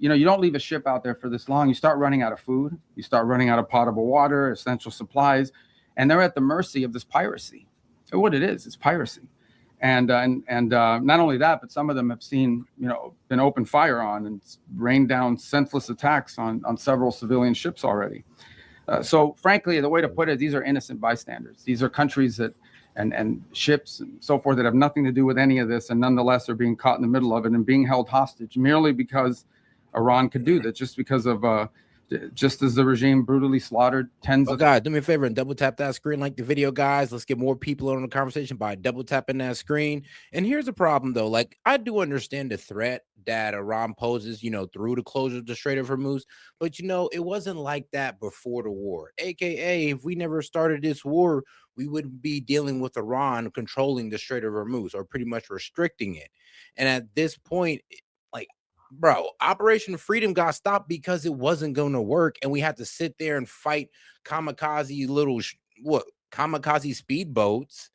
you know, you don't leave a ship out there for this long. You start running out of food. You start running out of potable water, essential supplies, and they're at the mercy of this piracy. So what it is, it's piracy. And not only that, but some of them have seen, you know, been open fire on and rained down senseless attacks on several civilian ships already. So frankly, the way to put it, these are innocent bystanders. These are countries that and ships and so forth that have nothing to do with any of this, and nonetheless are being caught in the middle of it and being held hostage merely because Iran could do that, just because of just as the regime brutally slaughtered tens of guys, do me a favor and double tap that screen, like the video, guys. Let's get more people on the conversation by double tapping that screen. And here's the problem, though. Like, I do understand the threat that Iran poses, you know, through the closure of the Strait of Hormuz, but you know, it wasn't like that before the war. AKA, if we never started this war, we would be dealing with Iran controlling the Strait of Hormuz or pretty much restricting it. And at this point, like, bro, Operation Freedom got stopped because it wasn't going to work, and we had to sit there and fight kamikaze kamikaze speedboats.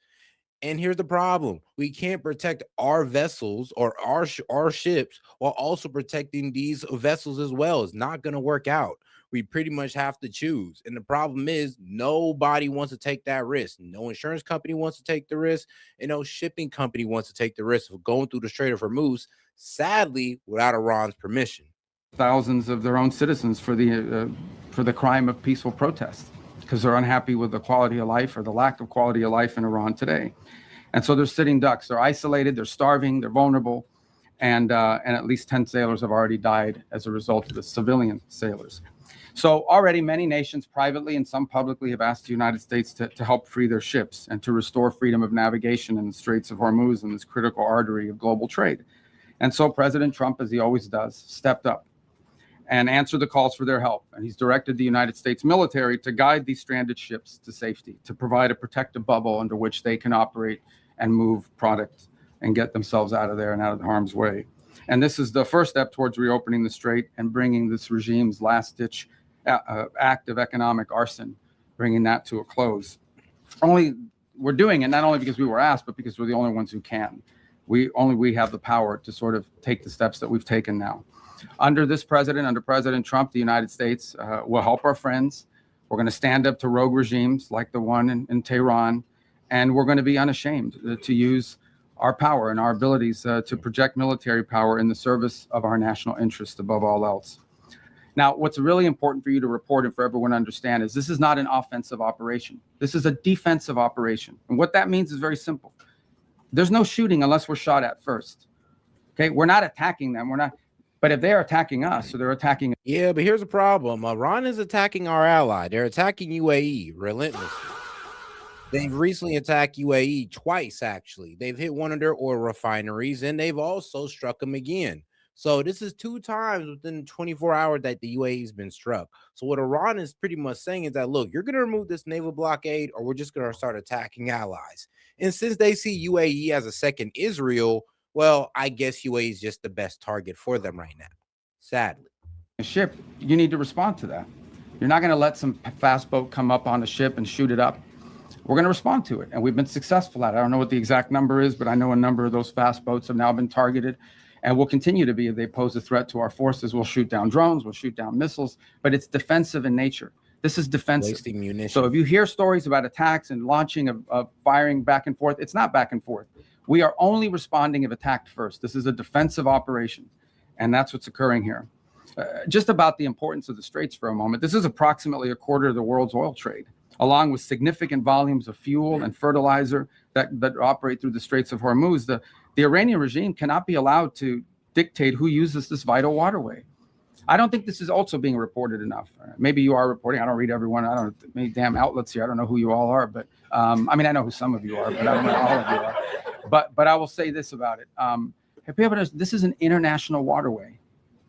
And here's the problem: we can't protect our vessels or our ships while also protecting these vessels as well. It's not going to work out. We pretty much have to choose. And the problem is nobody wants to take that risk. No insurance company wants to take the risk, and no shipping company wants to take the risk of going through the Strait of Hormuz, sadly, without Iran's permission. thousands of their own citizens for the crime of peaceful protest, because they're unhappy with the quality of life or the lack of quality of life in Iran today. And so they're sitting ducks. They're isolated, they're starving, they're vulnerable, and at least 10 sailors have already died as a result of the civilian sailors. So already many nations privately and some publicly have asked the United States to help free their ships and to restore freedom of navigation in the Straits of Hormuz and this critical artery of global trade. And so President Trump, as he always does, stepped up and answered the calls for their help. And he's directed the United States military to guide these stranded ships to safety, to provide a protective bubble under which they can operate and move product and get themselves out of there and out of harm's way. And this is the first step towards reopening the strait and bringing this regime's last-ditch act of economic arson, bringing that to a close. We're doing it not only because we were asked, but because we're the only ones who can. We have the power to sort of take the steps that we've taken now. Under President Trump, the United States will help our friends. We're going to stand up to rogue regimes like the one in Tehran, and we're going to be unashamed to use our power and our abilities to project military power in the service of our national interest above all else. Now, what's really important for you to report and for everyone to understand is this is not an offensive operation. This is a defensive operation. And what that means is very simple. There's no shooting unless we're shot at first. Okay, we're not attacking them. But if they're attacking us, so they're attacking. Yeah, but here's the problem. Iran is attacking our ally. They're attacking UAE relentlessly. They've recently attacked UAE twice, actually. They've hit one of their oil refineries, and they've also struck them again. So this is 2 times within 24 hours that the UAE has been struck. So what Iran is pretty much saying is that, look, you're going to remove this naval blockade or we're just going to start attacking allies. And since they see UAE as a second Israel, well, I guess UAE is just the best target for them right now, sadly. A ship, you need to respond to that. You're not going to let some fast boat come up on a ship and shoot it up. We're going to respond to it, and we've been successful at it. I don't know what the exact number is, but I know a number of those fast boats have now been targeted, and will continue to be. If they pose a threat to our forces, we'll shoot down drones, we'll shoot down missiles, but it's defensive in nature. This is defensive. Wasting munition. So if you hear stories about attacks and launching of firing back and forth, it's not back and forth. We are only responding if attacked first. This is a defensive operation, and that's what's occurring here. Just about the importance of the Straits for a moment. This is approximately a quarter of the world's oil trade, along with significant volumes of fuel and fertilizer that operate through the Straits of Hormuz. The Iranian regime cannot be allowed to dictate who uses this vital waterway. I don't think this is also being reported enough. Maybe you are reporting. I don't read everyone. I don't know many damn outlets here. I don't know who you all are, but I mean, I know who some of you are, but I don't know all of you are. But I will say this about it. This is an international waterway.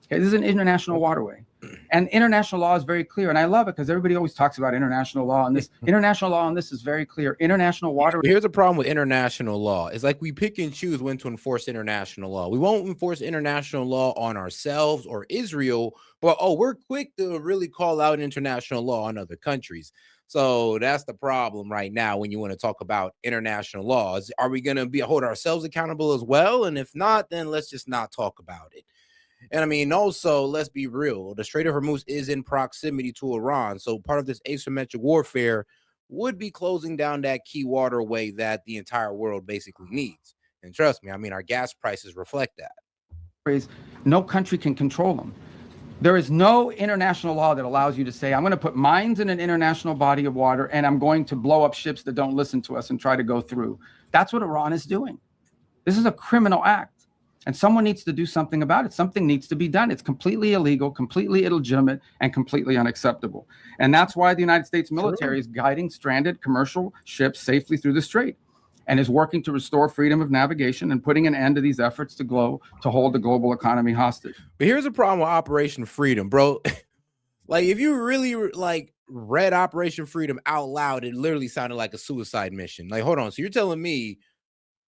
Okay, this is an international waterway. And international law is very clear. And I love it because everybody always talks about international law. And this international law on this is very clear. International waterway. Here's the problem with international law. It's like we pick and choose when to enforce international law. We won't enforce international law on ourselves or Israel, but we're quick to really call out international law on other countries. So that's the problem right now when you want to talk about international laws. Are we going to hold ourselves accountable as well? And if not, then let's just not talk about it. And I mean, also, let's be real. The Strait of Hormuz is in proximity to Iran. So part of this asymmetric warfare would be closing down that key waterway that the entire world basically needs. And trust me, I mean, our gas prices reflect that. No country can control them. There is no international law that allows you to say, I'm going to put mines in an international body of water and I'm going to blow up ships that don't listen to us and try to go through. That's what Iran is doing. This is a criminal act. And someone needs to do something about it. Something needs to be done. It's completely illegal, completely illegitimate, and completely unacceptable. And that's why the United States military is guiding stranded commercial ships safely through the strait and is working to restore freedom of navigation and putting an end to these efforts to hold the global economy hostage. But here's a problem with Operation Freedom, bro. Like, if you really like read Operation Freedom out loud, it literally sounded like a suicide mission. Like, hold on. So you're telling me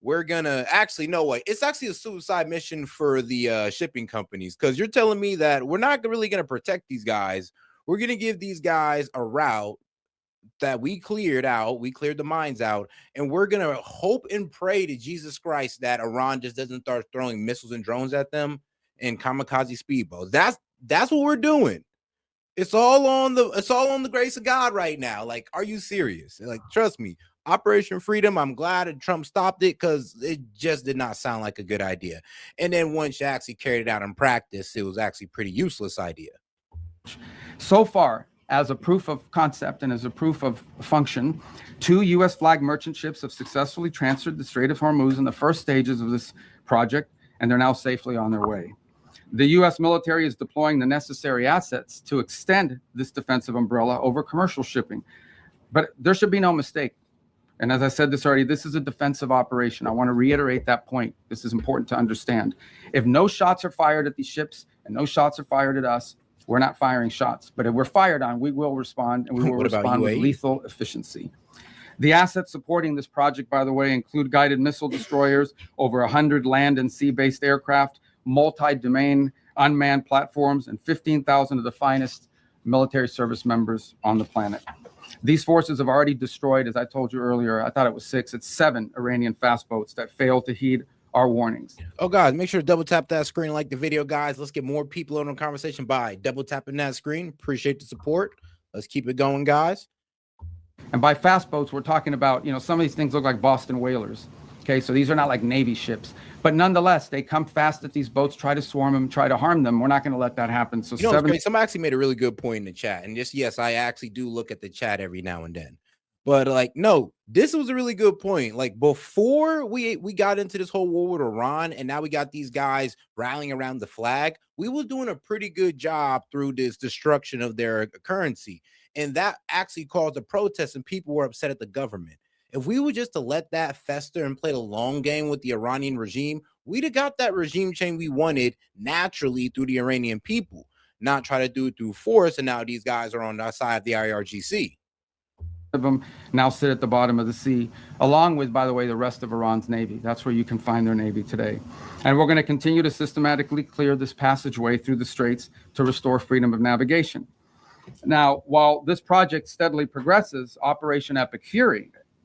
we're gonna actually no way. It's actually a suicide mission for the shipping companies, because you're telling me that we're not really gonna protect these guys. We're gonna give these guys a route that we cleared out. We cleared the mines out, and we're gonna hope and pray to Jesus Christ that Iran just doesn't start throwing missiles and drones at them and kamikaze speedboats. That's what we're doing. It's all on the grace of God right now. Like, are you serious? Like, trust me, Operation Freedom, I'm glad that Trump stopped it, because it just did not sound like a good idea. And then once you actually carried it out in practice, it was actually a pretty useless idea. So far, as a proof of concept and as a proof of function, 2 U.S. flag merchant ships have successfully transferred the Strait of Hormuz in the first stages of this project, and they're now safely on their way. The U.S. military is deploying the necessary assets to extend this defensive umbrella over commercial shipping. But there should be no mistake. And as I said this already, this is a defensive operation. I want to reiterate that point. This is important to understand. If no shots are fired at these ships and no shots are fired at us, we're not firing shots. But if we're fired on, we will respond, and we will respond with lethal efficiency. The assets supporting this project, by the way, include guided missile destroyers, over 100 land and sea-based aircraft, multi-domain unmanned platforms, and 15,000 of the finest military service members on the planet. These forces have already destroyed, as I told you earlier, I thought it was 6, it's 7 Iranian fast boats that failed to heed our warnings. Oh, guys, make sure to double tap that screen, like the video, guys. Let's get more people on the conversation by double tapping that screen. Appreciate the support. Let's keep it going, guys. And by fast boats, we're talking about, some of these things look like Boston whalers. Okay, so these are not like Navy ships, but nonetheless, they come fast at these boats, try to swarm them, try to harm them. We're not going to let that happen. So somebody actually made a really good point in the chat, and just, yes, I actually do look at the chat every now and then. But like, no, this was a really good point. Like, before we got into this whole war with Iran, and now we got these guys rallying around the flag, we were doing a pretty good job through this destruction of their currency. And that actually caused a protest, and people were upset at the government. If we were just to let that fester and play the long game with the Iranian regime, we'd have got that regime change we wanted naturally through the Iranian people, not try to do it through force. And now these guys are on the side of the IRGC. Of them now sit at the bottom of the sea, along with, by the way, the rest of Iran's navy. That's where you can find their navy today. And we're going to continue to systematically clear this passageway through the straits to restore freedom of navigation. Now, while this project steadily progresses, Operation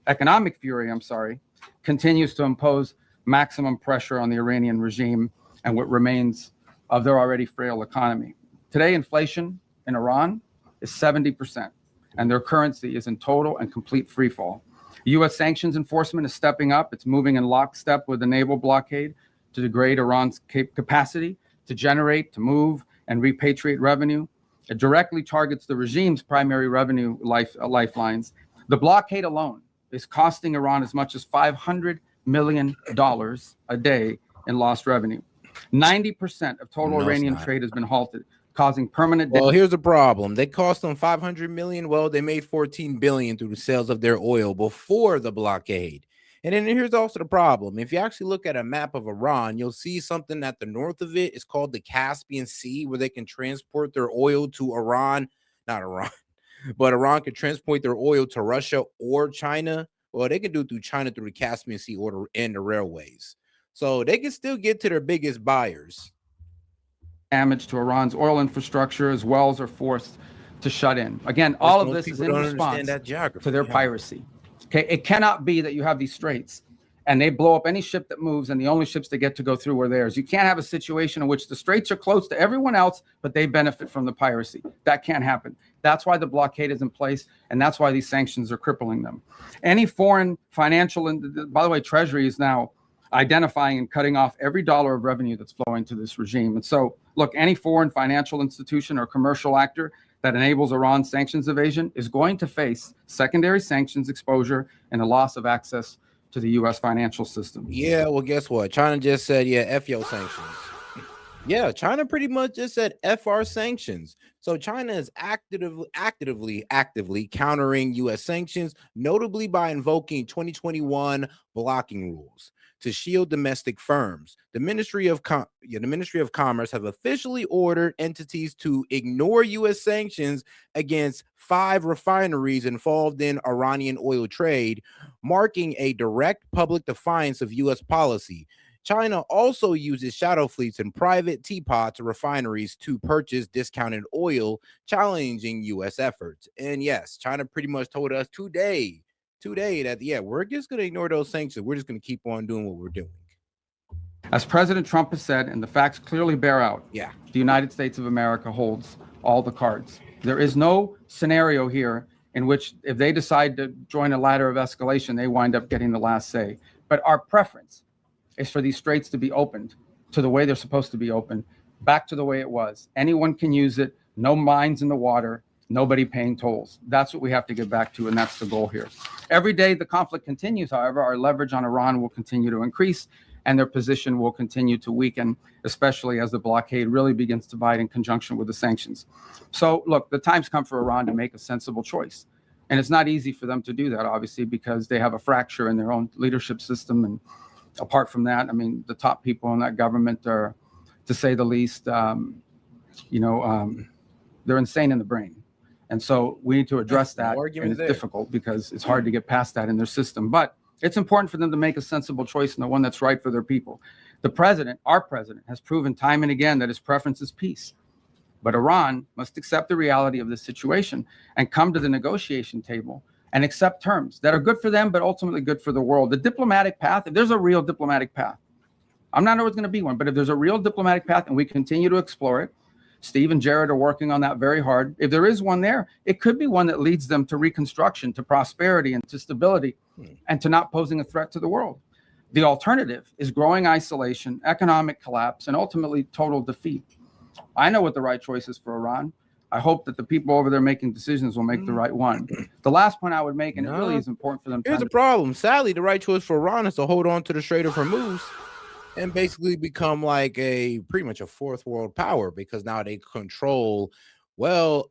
Economic Fury, continues to impose maximum pressure on the Iranian regime and what remains of their already frail economy. Today, inflation in Iran is 70%. And their currency is in total and complete freefall. U.S. sanctions enforcement is stepping up. It's moving in lockstep with the naval blockade to degrade Iran's capacity to generate, to move, and repatriate revenue. It directly targets the regime's primary revenue lifelines. The blockade alone is costing Iran as much as $500 million a day in lost revenue. 90% of total Iranian trade has been halted, causing permanent damage. Well, here's the problem. They cost them $500 million. Well, they made $14 billion through the sales of their oil before the blockade. And then here's also the problem. If you actually look at a map of Iran, you'll see something at the north of it is called the Caspian Sea, where they can transport their oil to Iran. Not Iran, but Iran can transport their oil to Russia or China. Well, they can do it through China, through the Caspian Sea and the railways. So they can still get to their biggest buyers. Damage to Iran's oil infrastructure as wells are forced to shut in. Again, all of this is in response to their piracy. Okay, it cannot be that you have these straits and they blow up any ship that moves, and the only ships that get to go through are theirs. You can't have a situation in which the straits are closed to everyone else, but they benefit from the piracy. That can't happen. That's why the blockade is in place, and that's why these sanctions are crippling them. Any foreign financial, and by the way, Treasury is now identifying and cutting off every dollar of revenue that's flowing to this regime. And so, look, any foreign financial institution or commercial actor that enables Iran's sanctions evasion is going to face secondary sanctions exposure and a loss of access to the U.S. financial system. Yeah, well, guess what? China just said, yeah, F your sanctions. Yeah, China pretty much just said F our sanctions. So China is actively countering U.S. sanctions, notably by invoking 2021 blocking rules to shield domestic firms. The Ministry of Commerce have officially ordered entities to ignore U.S. sanctions against 5 refineries involved in Iranian oil trade, marking a direct public defiance of U.S. policy. China also uses shadow fleets and private teapots refineries to purchase discounted oil, challenging U.S. efforts. And yes, China pretty much told us today that, yeah, we're just going to ignore those sanctions. We're just going to keep on doing what we're doing. As President Trump has said, and the facts clearly bear out, yeah, the United States of America holds all the cards. There is no scenario here in which if they decide to join a ladder of escalation, they wind up getting the last say. But our preference is for these straits to be opened to the way they're supposed to be open, back to the way it was. Anyone can use it, no mines in the water, nobody paying tolls. That's what we have to get back to, and that's the goal here. Every day the conflict continues, however, our leverage on Iran will continue to increase, and their position will continue to weaken, especially as the blockade really begins to bite in conjunction with the sanctions. So, look, the time's come for Iran to make a sensible choice. And it's not easy for them to do that, obviously, because they have a fracture in their own leadership system. And apart from that, I mean, the top people in that government are, to say the least, they're insane in the brain. And so we need to address that. And it's difficult because it's hard to get past that in their system. But it's important for them to make a sensible choice and the one that's right for their people. The president, our president, has proven time and again that his preference is peace. But Iran must accept the reality of this situation and come to the negotiation table and accept terms that are good for them, but ultimately good for the world. The diplomatic path, if there's a real diplomatic path, I'm not always going to be one, but if there's a real diplomatic path and we continue to explore it, Steve and Jared are working on that very hard. If there is one there, it could be one that leads them to reconstruction, to prosperity, and to stability, and to not posing a threat to the world. The alternative is growing isolation, economic collapse, and ultimately total defeat. I know what the right choice is for Iran. I hope that the people over there making decisions will make the right one. The last point I would make, and it really is important for them. Here's the problem. Sadly, the right choice for Iran is to hold on to the Strait of Hormuz and basically become like pretty much a fourth world power, because now they control, well,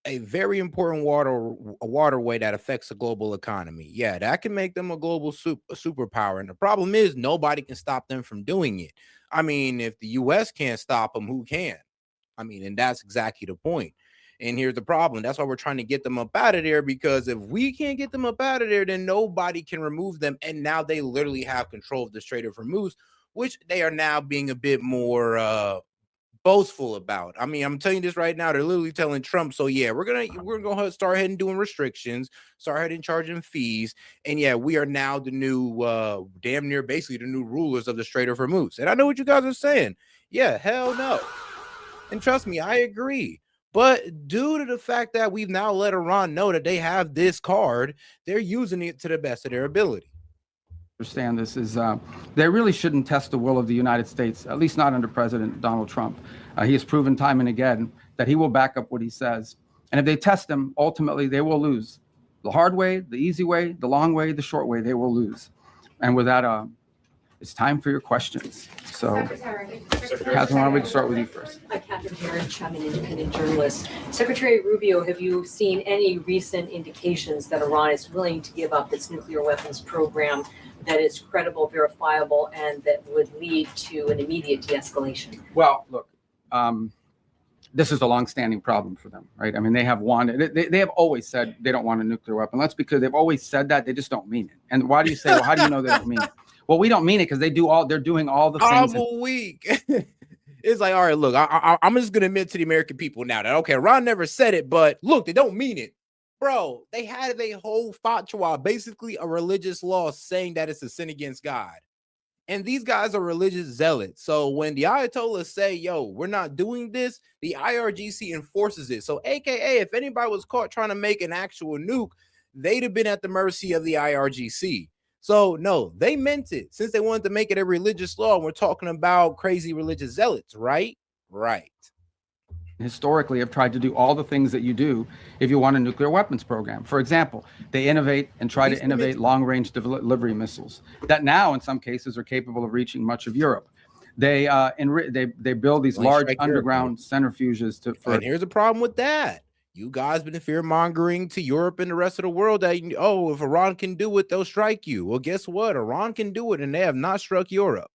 a very important waterway that affects the global economy. Yeah, that can make them a global superpower. And the problem is nobody can stop them from doing it. I mean, if the U.S. can't stop them, who can? I mean, and that's exactly the point. And here's the problem. That's why we're trying to get them up out of there, because if we can't get them up out of there, then nobody can remove them. And now they literally have control of the Strait of Hormuz, which they are now being a bit more boastful about. I mean, I'm telling you this right now. They're literally telling Trump, so yeah, we're gonna start heading doing restrictions, start heading charging fees, and yeah, we are now the new damn near basically the new rulers of the Strait of Hormuz. And I know what you guys are saying. Yeah, hell no. And trust me, I agree. But due to the fact that we've now let Iran know that they have this card, they're using it to the best of their ability. Understand this is they really shouldn't test the will of the United States, at least not under President Donald Trump. He has proven time and again that he will back up what he says. And if they test him, ultimately they will lose. The hard way, the easy way, the long way, the short way, they will lose. And with that, it's time for your questions. So, Catherine, why don't we start with you first? Hi, Catherine Herridge. I'm an independent journalist. Secretary Rubio, have you seen any recent indications that Iran is willing to give up its nuclear weapons program that is credible, verifiable, and that would lead to an immediate de-escalation? Well, look, this is a long-standing problem for them, right? I mean, they have wanted, they have always said they don't want a nuclear weapon. That's because they've always said that. They just don't mean it. And why do you say, well, how do you know they don't mean it? Well, we don't mean it because they're doing all the things. I'm a week. It's like, all right, look, I'm just going to admit to the American people now that, okay, Ron never said it, but look, they don't mean it. Bro, they had a whole fatwa, basically a religious law saying that it's a sin against God. And these guys are religious zealots. So when the Ayatollahs say, yo, we're not doing this, the IRGC enforces it. So AKA, if anybody was caught trying to make an actual nuke, they'd have been at the mercy of the IRGC. So no, they meant it since they wanted to make it a religious law. And we're talking about crazy religious zealots, right? Right. Historically have tried to do all the things that you do if you want a nuclear weapons program. For example, they innovate and try to innovate long-range delivery missiles that now, in some cases, are capable of reaching much of Europe. They build these large underground centrifuges and here's the problem with that. You guys been fear mongering to Europe and the rest of the world that, oh, if Iran can do it, they'll strike you. Well, guess what? Iran can do it, and they have not struck Europe.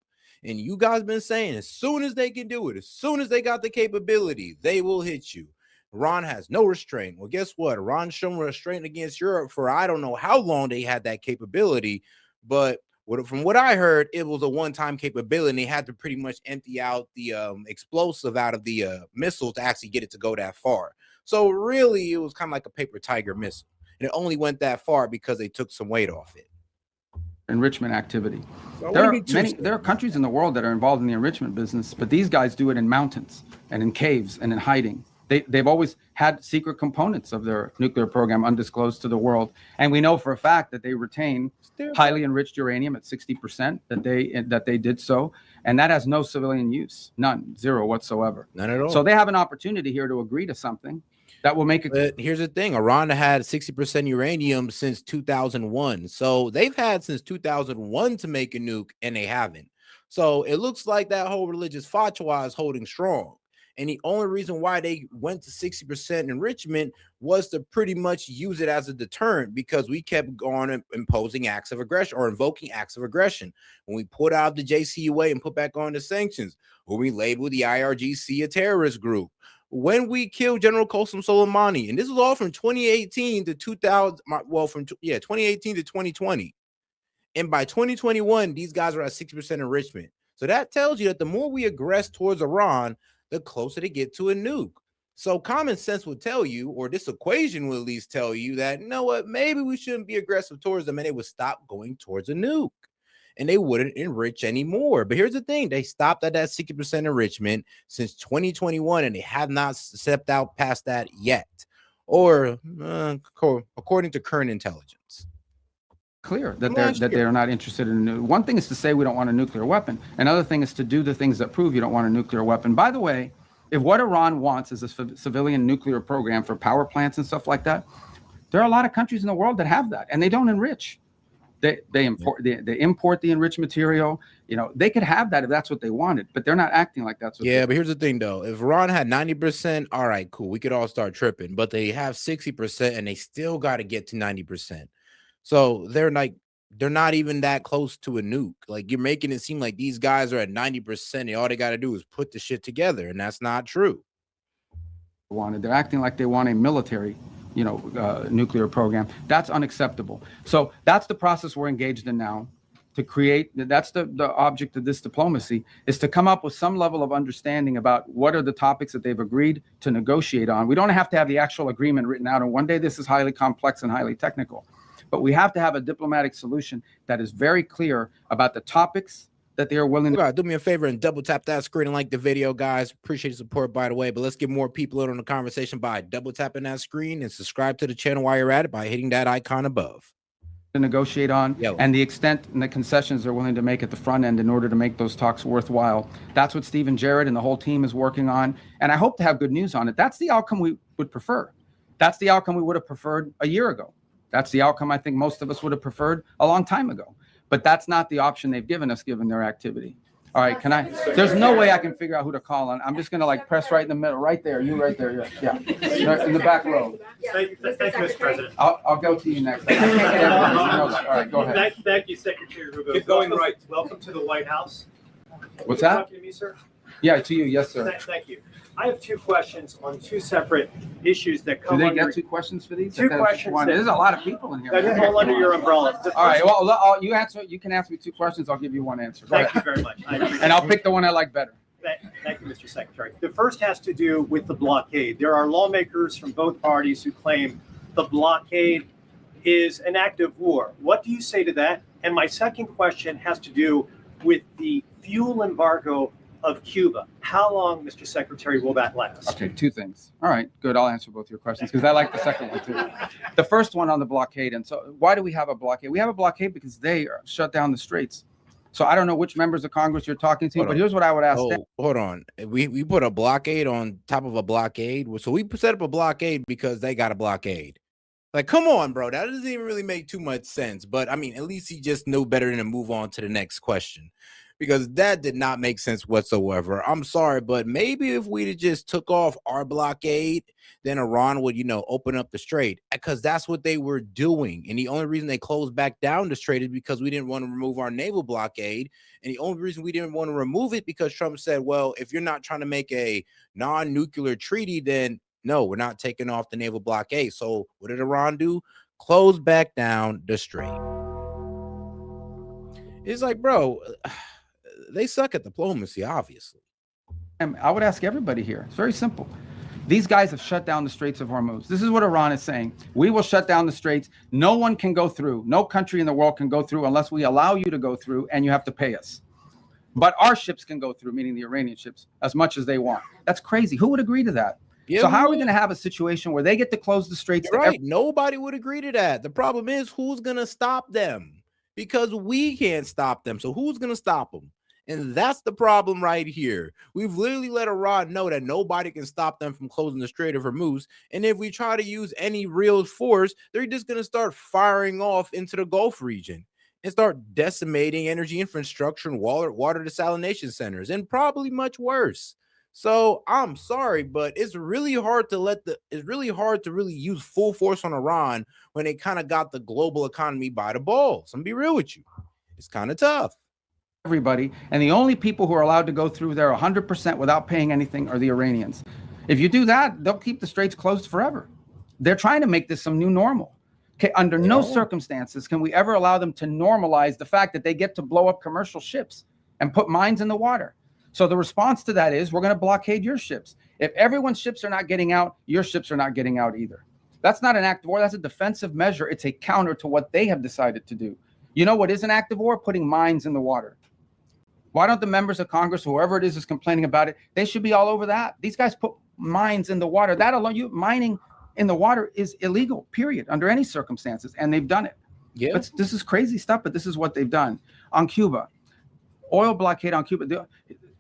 And you guys been saying as soon as they can do it, as soon as they got the capability, they will hit you. Iran has no restraint. Well, guess what? Iran's shown restraint against Europe for I don't know how long they had that capability, but from what I heard, it was a one-time capability, and they had to pretty much empty out the explosive out of the missile to actually get it to go that far. So really, it was kind of like a paper tiger missile, and it only went that far because they took some weight off it. Enrichment activity. There are countries in the world that are involved in the enrichment business, but these guys do it in mountains and in caves and in hiding. They've always had secret components of their nuclear program undisclosed to the world, and we know for a fact that they retain highly enriched uranium at 60%. That they did so, and that has no civilian use, none, zero whatsoever, none at all. So they have an opportunity here to agree to something that will make it. But here's the thing: Iran had 60% uranium since 2001, so they've had since 2001 to make a nuke, and they haven't. So it looks like that whole religious fatwa is holding strong. And the only reason why they went to 60% enrichment was to pretty much use it as a deterrent, because we kept going imposing acts of aggression or invoking acts of aggression. When we put out the JCUA and put back on the sanctions, when we labeled the IRGC a terrorist group, when we killed General Qasem Soleimani, and this was all from 2018 to 2000, well, from 2018 to 2020. And by 2021, these guys are at 60% enrichment. So that tells you that the more we aggress towards Iran, the closer they get to a nuke. So common sense would tell you, or this equation will at least tell you that, you know what, maybe we shouldn't be aggressive towards them, and they would stop going towards a nuke, and they wouldn't enrich anymore. But here's the thing: they stopped at that 60% enrichment since 2021, and they have not stepped out past that yet, or according to current intelligence. Clear that they're not interested in. One thing is to say we don't want a nuclear weapon. Another thing is to do the things that prove you don't want a nuclear weapon. By the way, if what Iran wants is a civilian nuclear program for power plants and stuff like that, there are a lot of countries in the world that have that, and they don't enrich. They import the enriched material. You know, they could have that if that's what they wanted, but they're not acting like that's what. Yeah, but here's the thing though: if Iran had 90%, all right, cool, we could all start tripping. But they have 60%, and they still got to get to 90%. So they're not even that close to a nuke. Like, you're making it seem like these guys are at 90%, and all they got to do is put the shit together, and that's not true. They're acting like they want a military, nuclear program. That's unacceptable. So that's the process we're engaged in now, to create. That's the object of this diplomacy, is to come up with some level of understanding about what are the topics that they've agreed to negotiate on. We don't have to have the actual agreement written out, and one day this is highly complex and highly technical. But we have to have a diplomatic solution that is very clear about the topics that they are willing to. Do me a favor and double tap that screen and like the video, guys. Appreciate the support, by the way. But let's get more people in on the conversation by double tapping that screen, and subscribe to the channel while you're at it by hitting that icon above. To negotiate on, and the extent and the concessions they're willing to make at the front end in order to make those talks worthwhile. That's what Stephen Jarrett and the whole team is working on, and I hope to have good news on it. That's the outcome we would prefer. That's the outcome we would have preferred a year ago. That's the outcome I think most of us would have preferred a long time ago. But that's not the option they've given us, given their activity. All right, there's no way I can figure out who to call on. I'm just going to press right in the middle, right there. You right there. Yeah. In the back row. Thank you, Mr. President. I'll go to you next. I can't get everybody. All right, go ahead. Thank you, Secretary Rubio. Keep going right. Welcome to the White House. What's that? Talking to me, sir? Yeah, to you. Yes, sir. Thank you. I have two questions on two separate issues that come Do they under. get two questions for these? Two questions. There's a lot of people in here. That fall under your umbrella. All right. Well, you answer. You can ask me two questions. I'll give you one answer. Thank you very much. And I'll pick the one I like better. Thank you, Mr. Secretary. The first has to do with the blockade. There are lawmakers from both parties who claim the blockade is an act of war. What do you say to that? And my second question has to do with the fuel embargo of Cuba. How long, Mr. Secretary, will that last? Okay, two things. All right, good. I'll answer both your questions because I like the second one too. The first one on the blockade. And so why do we have a blockade? We have a blockade because they shut down the straits. So I don't know which members of Congress you're talking to, but here's what I would ask them. Hold on. We put a blockade on top of a blockade. So we set up a blockade because they got a blockade. Like, come on, bro. That doesn't even really make too much sense. But I mean, at least he just knew better than to move on to the next question, because that did not make sense whatsoever. I'm sorry, but maybe if we'd have just took off our blockade, then Iran would, open up the strait, because that's what they were doing. And the only reason they closed back down the strait is because we didn't want to remove our naval blockade. And the only reason we didn't want to remove it because Trump said, well, if you're not trying to make a non-nuclear treaty, then no, we're not taking off the naval blockade. So what did Iran do? Close back down the strait. It's like, bro, they suck at diplomacy, obviously. And I would ask everybody here. It's very simple. These guys have shut down the Straits of Hormuz. This is what Iran is saying. We will shut down the straits. No one can go through. No country in the world can go through unless we allow you to go through, and you have to pay us. But our ships can go through, meaning the Iranian ships, as much as they want. That's crazy. Who would agree to that? Yeah, so how are we going to have a situation where they get to close the straits? Right. Nobody would agree to that. The problem is, who's going to stop them? Because we can't stop them. So who's going to stop them? And that's the problem right here. We've literally let Iran know that nobody can stop them from closing the Strait of Hormuz. And if we try to use any real force, they're just going to start firing off into the Gulf region and start decimating energy infrastructure and water desalination centers, and probably much worse. So I'm sorry, but it's really hard to really use full force on Iran when they kind of got the global economy by the balls. I'm gonna be real with you. It's kind of tough. Everybody, and the only people who are allowed to go through there 100% without paying anything are the Iranians. If you do that, they'll keep the straits closed forever. They're trying to make this some new normal. Okay, under no circumstances can we ever allow them to normalize the fact that they get to blow up commercial ships and put mines in the water. So the response to that is, we're going to blockade your ships. If everyone's ships are not getting out, your ships are not getting out either. That's not an act of war. That's a defensive measure. It's a counter to what they have decided to do. You know what is an act of war? Putting mines in the water. Why don't the members of Congress, whoever it is complaining about it, they should be all over that. These guys put mines in the water. That alone, mining in the water is illegal, period, under any circumstances. And they've done it. Yeah. But this is crazy stuff, but this is what they've done. On Cuba, oil blockade on Cuba.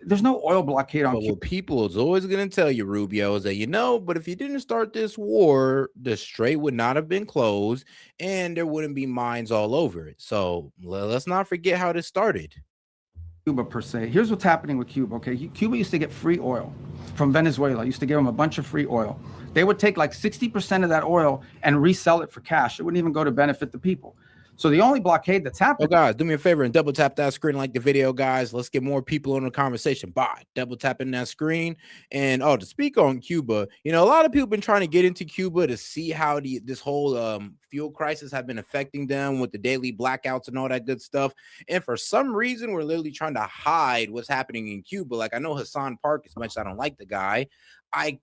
There's no oil blockade on Cuba. What people is always going to tell you, Rubio, is that, but if you didn't start this war, the strait would not have been closed and there wouldn't be mines all over it. So let's not forget how this started. Cuba per se. Here's what's happening with Cuba, okay? Cuba used to get free oil from Venezuela. Used to give them a bunch of free oil. They would take like 60% of that oil and resell it for cash. It wouldn't even go to benefit the people. So the only blockade that's happening. Oh, guys, do me a favor and double tap that screen, like the video, guys. Let's get more people in the conversation by double tapping that screen. And to speak on Cuba, a lot of people been trying to get into Cuba to see how this whole fuel crisis have been affecting them with the daily blackouts and all that good stuff. And for some reason, we're literally trying to hide what's happening in Cuba. Like, I know Hassan Park, as much as I don't like the guy, I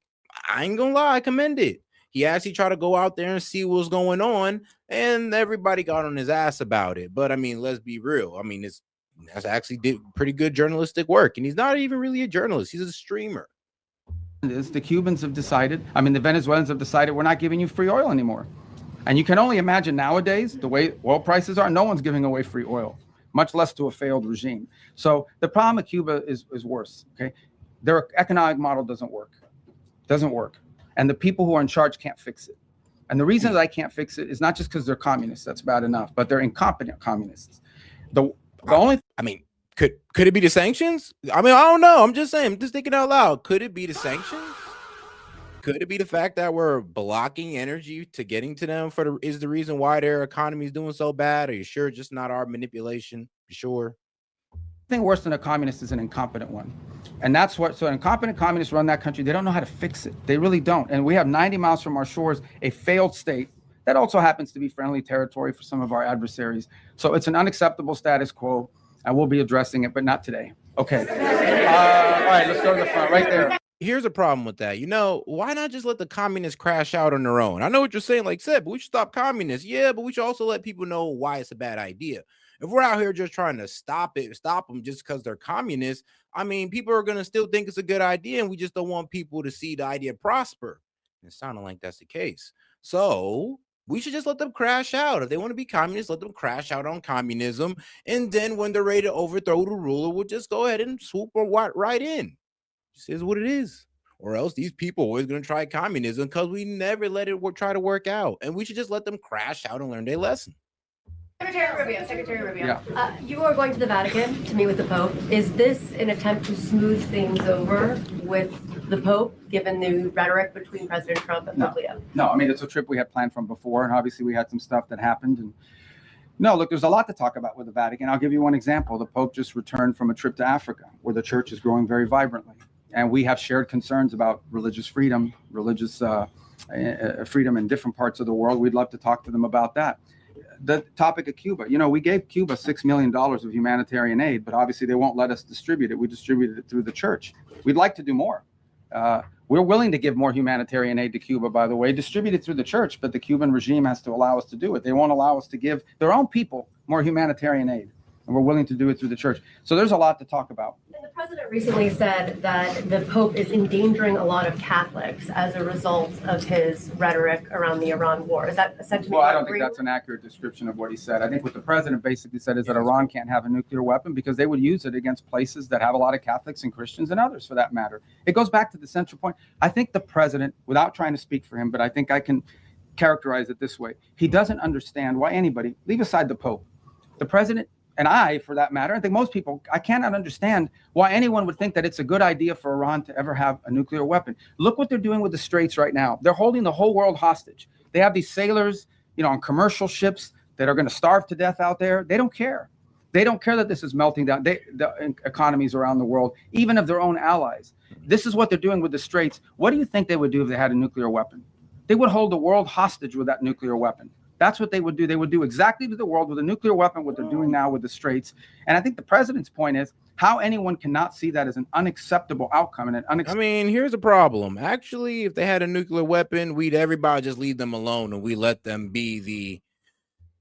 ain't gonna lie, I commend it. He actually tried to go out there and see what's going on, and everybody got on his ass about it. But I mean, let's be real. I mean, that's actually did pretty good journalistic work, and he's not even really a journalist. He's a streamer. The Cubans have decided, the Venezuelans have decided, we're not giving you free oil anymore. And you can only imagine nowadays, the way oil prices are, no one's giving away free oil, much less to a failed regime. So the problem with Cuba is worse, okay? Their economic model doesn't work. And the people who are in charge can't fix it. And the reason that I can't fix it is not just because they're communists, that's bad enough, but they're incompetent communists. The only could it be the sanctions? I don't know. I'm just saying, I'm just thinking out loud. Could it be the sanctions? Could it be the fact that we're blocking energy to getting to them is the reason why their economy is doing so bad? Are you sure just not our manipulation? You sure? thing worse than a communist is an incompetent one. And that's what, so incompetent communists run that country. They don't know how to fix it. They really don't. And we have 90 miles from our shores, a failed state that also happens to be friendly territory for some of our adversaries. So it's an unacceptable status quo, and we'll be addressing it, but not today. Okay. All right, let's go to the front right there. here's a problem with that. Why not just let the communists crash out on their own? I know what you're saying, like said, but we should stop communists. Yeah, but we should also let people know why it's a bad idea. If we're out here just trying to stop them just because they're communists, I mean, people are gonna still think it's a good idea, and we just don't want people to see the idea prosper. And it sounded like that's the case. So we should just let them crash out. If they want to be communists, let them crash out on communism. And then when they're ready to overthrow the ruler, we'll just go ahead and swoop right in. Just is what it is. Or else these people are always going to try communism because we never let it try to work out. And we should just let them crash out and learn their lesson. Secretary Rubio. Yeah. You are going to the Vatican to meet with the Pope. Is this an attempt to smooth things over with the Pope, given the rhetoric between President Trump and Pope Leo? No, I mean, it's a trip we had planned from before, and obviously we had some stuff that happened. And no, look, there's a lot to talk about with the Vatican. I'll give you one example. The Pope just returned from a trip to Africa, where the church is growing very vibrantly. And we have shared concerns about religious freedom, freedom in different parts of the world. We'd love to talk to them about that. The topic of Cuba, we gave Cuba $6 million of humanitarian aid, but obviously they won't let us distribute it. We distributed it through the church. We'd like to do more. We're willing to give more humanitarian aid to Cuba, by the way, distributed through the church, but the Cuban regime has to allow us to do it. They won't allow us to give their own people more humanitarian aid, and we're willing to do it through the church. So there's a lot to talk about. And the president recently said that the Pope is endangering a lot of Catholics as a result of his rhetoric around the Iran war. Is that a sentiment? Well, I don't think that's an accurate description of what he said. I think what the president basically said is that Iran can't have a nuclear weapon because they would use it against places that have a lot of Catholics and Christians and others for that matter. It goes back to the central point. I think the president, without trying to speak for him, but I think I can characterize it this way. He doesn't understand why anybody, leave aside the Pope, the president, and I, for that matter, I think most people, I cannot understand why anyone would think that it's a good idea for Iran to ever have a nuclear weapon. Look what they're doing with the straits right now. They're holding the whole world hostage. They have these sailors, on commercial ships that are going to starve to death out there. They don't care. They don't care that this is melting down the economies around the world, even of their own allies. This is what they're doing with the straits. What do you think they would do if they had a nuclear weapon? They would hold the world hostage with that nuclear weapon. That's what they would do. They would do exactly to the world with a nuclear weapon what they're doing now with the straits. And I think the president's point is how anyone cannot see that as an unacceptable outcome. And I mean, here's a problem. Actually, if they had a nuclear weapon, everybody just leave them alone and we let them be the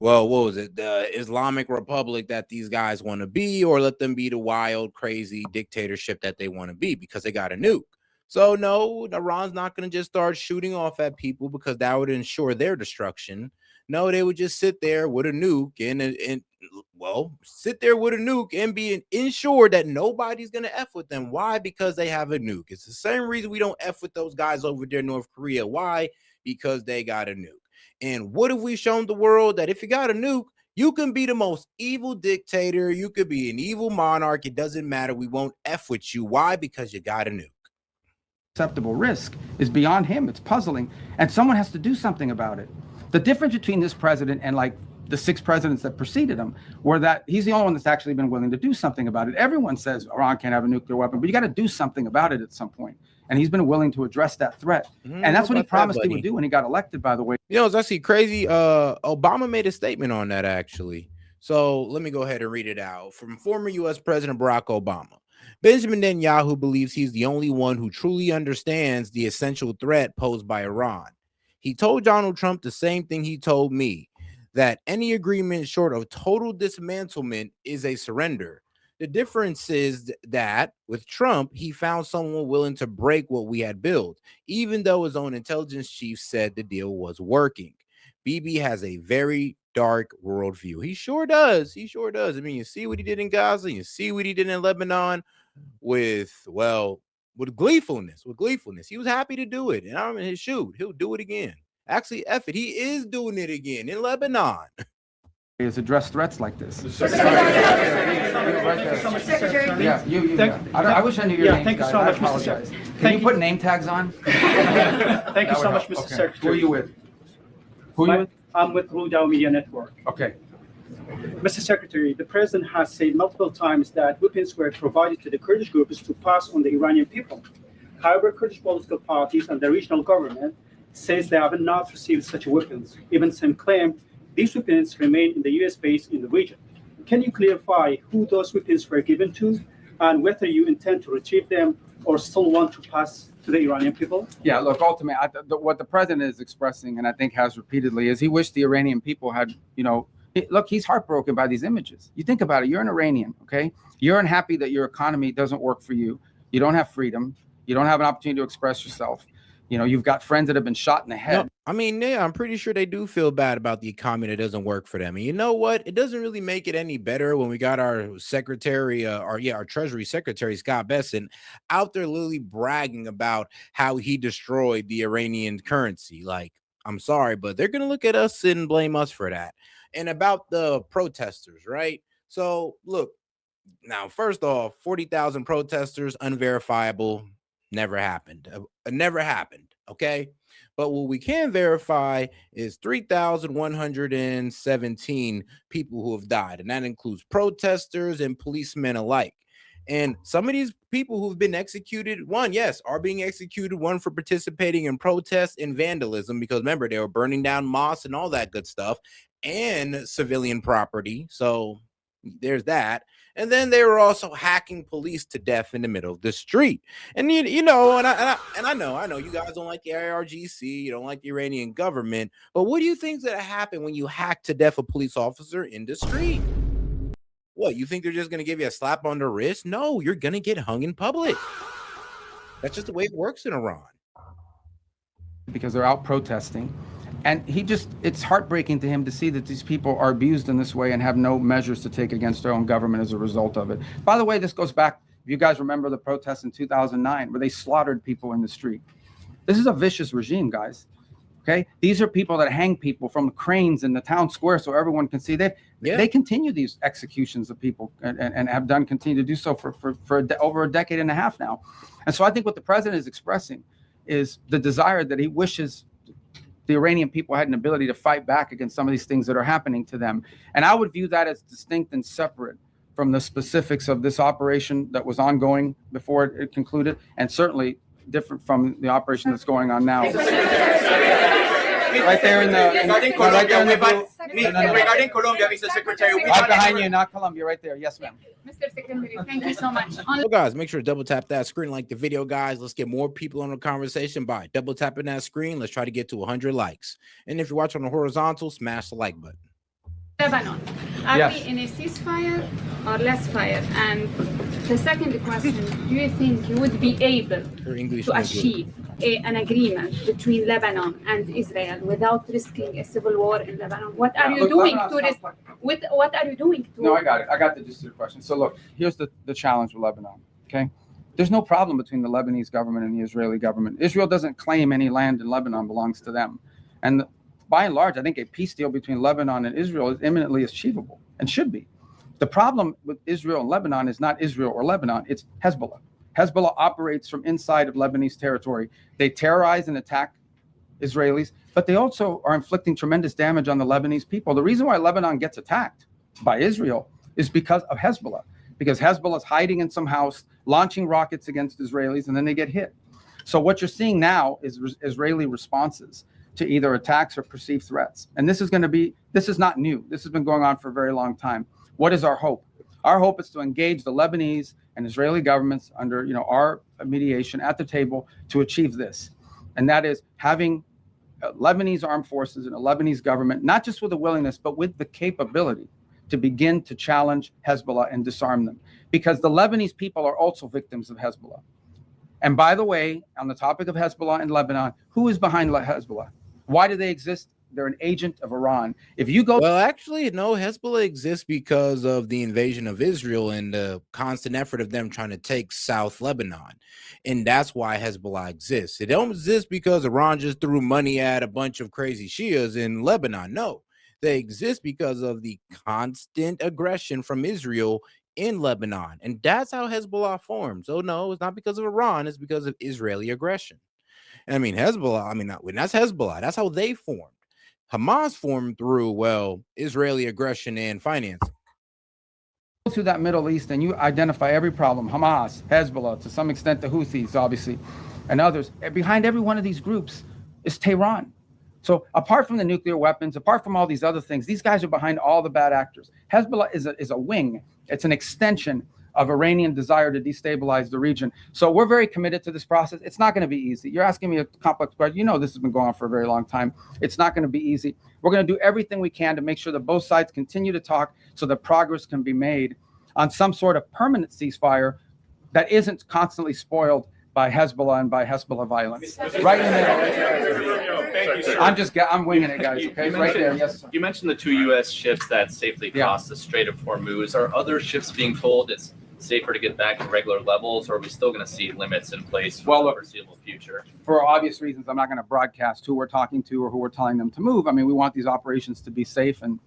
Islamic Republic that these guys want to be, or let them be the wild, crazy dictatorship that they want to be because they got a nuke. So no, Iran's not going to just start shooting off at people because that would ensure their destruction. No, they would just sit there with a nuke and be ensured that nobody's going to F with them. Why? Because they have a nuke. It's the same reason we don't F with those guys over there in North Korea. Why? Because they got a nuke. And what have we shown the world? That if you got a nuke, you can be the most evil dictator. You could be an evil monarch. It doesn't matter. We won't F with you. Why? Because you got a nuke. Acceptable risk is beyond him. It's puzzling. And someone has to do something about it. The difference between this president and like the 6 presidents that preceded him were that he's the only one that's actually been willing to do something about it. Everyone says Iran can't have a nuclear weapon, but you got to do something about it at some point. And he's been willing to address that threat. And that's what he promised he would do when he got elected, by the way. It's actually crazy. Obama made a statement on that, actually. So let me go ahead and read it out. From former U.S. President Barack Obama. Benjamin Netanyahu believes he's the only one who truly understands the essential threat posed by Iran. He told Donald Trump the same thing he told me, that any agreement short of total dismantlement is a surrender. The difference is that with Trump, he found someone willing to break what we had built, even though his own intelligence chief said the deal was working. Bibi has a very dark worldview. He sure does. He sure does. I mean, you see what he did in Gaza. You see what he did in Lebanon with gleefulness. He was happy to do it. And I'm in his shoe. He'll do it again. Actually, F it. He is doing it again in Lebanon. Is address threats like this. Secretary. I wish I knew your name. Thank you so much, Mr. Secretary. Can you put name tags on? Thank you so much, Mr. Secretary. Who are you with? I'm with Rubio Media Network. Okay. Mr. Secretary, the president has said multiple times that weapons were provided to the Kurdish groups to pass on the Iranian people. However, Kurdish political parties and the regional government says they have not received such weapons. Even some claim these weapons remain in the U.S. base in the region. Can you clarify who those weapons were given to? and whether you intend to retrieve them or still want to pass to the Iranian people? Yeah, look, ultimately, what the president is expressing, and I think has repeatedly, is he wished the Iranian people had, look, he's heartbroken by these images. You think about it, you're an Iranian, okay? You're unhappy that your economy doesn't work for you. You don't have freedom. You don't have an opportunity to express yourself. You've got friends that have been shot in the head. No, I mean, yeah, I'm pretty sure they do feel bad about the economy that doesn't work for them. And you know what? It doesn't really make it any better when we got our secretary, our Treasury Secretary, Scott Bessent, out there literally bragging about how he destroyed the Iranian currency. Like, I'm sorry, but they're going to look at us and blame us for that. And about the protesters, right? So, look, now, first off, 40,000 protesters, unverifiable, never happened. Never happened, okay? But what we can verify is 3,117 people who have died, and that includes protesters and policemen alike. And some of these people who've been executed, one, yes, are being executed, one for participating in protests and vandalism, because remember, they were burning down mosques and all that good stuff, and civilian property. So there's that. And then they were also hacking police to death in the middle of the street. And I know you guys don't like the IRGC, you don't like the Iranian government, but what do you think's gonna happen when you hack to death a police officer in the street? What, you think they're just gonna give you a slap on the wrist? No, you're gonna get hung in public. That's just the way it works in Iran. Because they're out protesting. And it's heartbreaking to him to see that these people are abused in this way and have no measures to take against their own government as a result of it. By the way, this goes back, if you guys remember the protests in 2009 where they slaughtered people in the street. This is a vicious regime, guys. Okay? These are people that hang people from cranes in the town square so everyone can see. They continue these executions of people and have continue to do so for over a decade and a half now. And so I think what the president is expressing is the desire that he wishes the Iranian people had an ability to fight back against some of these things that are happening to them. And I would view that as distinct and separate from the specifics of this operation that was ongoing before it concluded, and certainly different from the operation that's going on now. Right there in the regarding Colombia, Mr. Secretary, right behind you, not Colombia, right there. Yes, ma'am. Mr. Secretary, thank you so much. So guys, make sure to double tap that screen, like the video, guys. Let's get more people on the conversation by double tapping that screen. Let's try to get to 100 likes. And if you're watching on the horizontal, smash the like button. Lebanon, are Yes. we in a ceasefire or less fire? And the second question, do you think you would be able Her English to no good. achieve an agreement between Lebanon and Israel without risking a civil war in Lebanon? What are you Look, doing Lebanon's to risk? What are you doing to? No, I got it. I got the gist of your question. So look, here's the challenge with Lebanon, okay? There's no problem between the Lebanese government and the Israeli government. Israel doesn't claim any land in Lebanon belongs to them. And by and large, I think a peace deal between Lebanon and Israel is imminently achievable and should be. The problem with Israel and Lebanon is not Israel or Lebanon, it's Hezbollah. Hezbollah operates from inside of Lebanese territory. They terrorize and attack Israelis, but they also are inflicting tremendous damage on the Lebanese people. The reason why Lebanon gets attacked by Israel is because of Hezbollah, because Hezbollah is hiding in some house, launching rockets against Israelis, and then they get hit. So what you're seeing now is Israeli responses to either attacks or perceived threats. And this is not new. This has been going on for a very long time. What is our hope? Our hope is to engage the Lebanese and Israeli governments under our mediation at the table to achieve this. And that is having Lebanese armed forces and a Lebanese government, not just with the willingness, but with the capability to begin to challenge Hezbollah and disarm them. Because the Lebanese people are also victims of Hezbollah. And by the way, on the topic of Hezbollah in Lebanon, who is behind Hezbollah? Why do they exist? They're an agent of Iran. If you go... Well, actually, no, Hezbollah exists because of the invasion of Israel and the constant effort of them trying to take South Lebanon. And that's why Hezbollah exists. It don't exist because Iran just threw money at a bunch of crazy Shias in Lebanon. No, they exist because of the constant aggression from Israel in Lebanon. And that's how Hezbollah formed. So no, it's not because of Iran. It's because of Israeli aggression. And I mean, Hezbollah, that's Hezbollah. That's how they formed. Hamas formed through, Israeli aggression and financing. To that Middle East and you identify every problem, Hamas, Hezbollah, to some extent the Houthis, obviously, and others. Behind every one of these groups is Tehran. So apart from the nuclear weapons, apart from all these other things, these guys are behind all the bad actors. Hezbollah is a wing. It's an extension of Iranian desire to destabilize the region. So we're very committed to this process. It's not going to be easy. You're asking me a complex question. You know this has been going on for a very long time. It's not going to be easy. We're going to do everything we can to make sure that both sides continue to talk so that progress can be made on some sort of permanent ceasefire that isn't constantly spoiled by Hezbollah and by Hezbollah violence. Right in there. Thank you, sir. I'm winging it, guys. Okay, right there. Yes, sir. You mentioned the 2 U.S. ships that safely crossed the Strait of Hormuz. Are other ships being told it's safer to get back to regular levels, or are we still going to see limits in place for the foreseeable future? For obvious reasons, I'm not going to broadcast who we're talking to or who we're telling them to move. I mean, we want these operations to be safe, and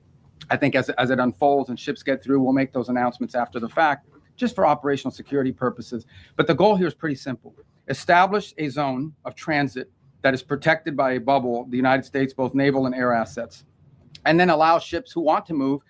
I think as it unfolds and ships get through, we'll make those announcements after the fact, just for operational security purposes. But the goal here is pretty simple. Establish a zone of transit that is protected by a bubble, the United States, both naval and air assets, and then allow ships who want to move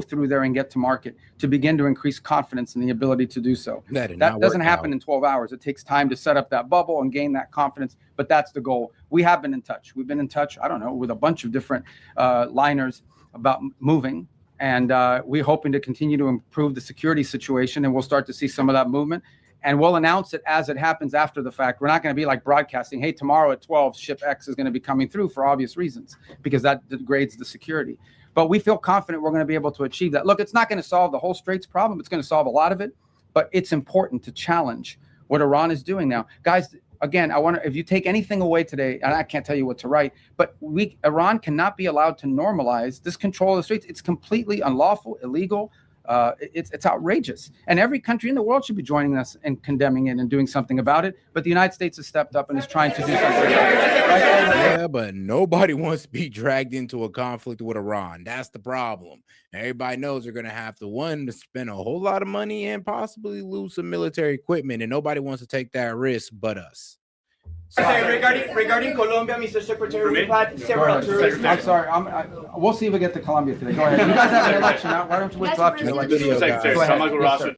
through there and get to market, to begin to increase confidence in the ability to do so. That doesn't happen in 12 hours. It takes time to set up that bubble and gain that confidence, but that's the goal. We have been in touch. We've been in touch, I don't know, with a bunch of different liners about moving, and we're hoping to continue to improve the security situation, and we'll start to see some of that movement. And we'll announce it as it happens after the fact. We're not going to be like broadcasting, hey, tomorrow at 12, ship X is going to be coming through, for obvious reasons, because that degrades the security. But we feel confident we're going to be able to achieve that. Look, it's not going to solve the whole Straits problem. It's going to solve a lot of it, but it's important to challenge what Iran is doing now. Guys, again, if you take anything away today, and I can't tell you what to write, but Iran cannot be allowed to normalize this control of the Straits. It's completely unlawful, illegal. It's outrageous, and every country in the world should be joining us and condemning it and doing something about it. But the United States has stepped up and is trying to do something about it. Yeah, but nobody wants to be dragged into a conflict with Iran. That's the problem. Everybody knows they're going to have to spend a whole lot of money and possibly lose some military equipment, and nobody wants to take that risk but us. Regarding Colombia, Mr. Secretary, we've had several tourists. I'm sorry. We'll see if we get to Colombia today. Go ahead. You guys have an election. Why don't you wait till after the election? Secretary, Go ahead. Yes, sir.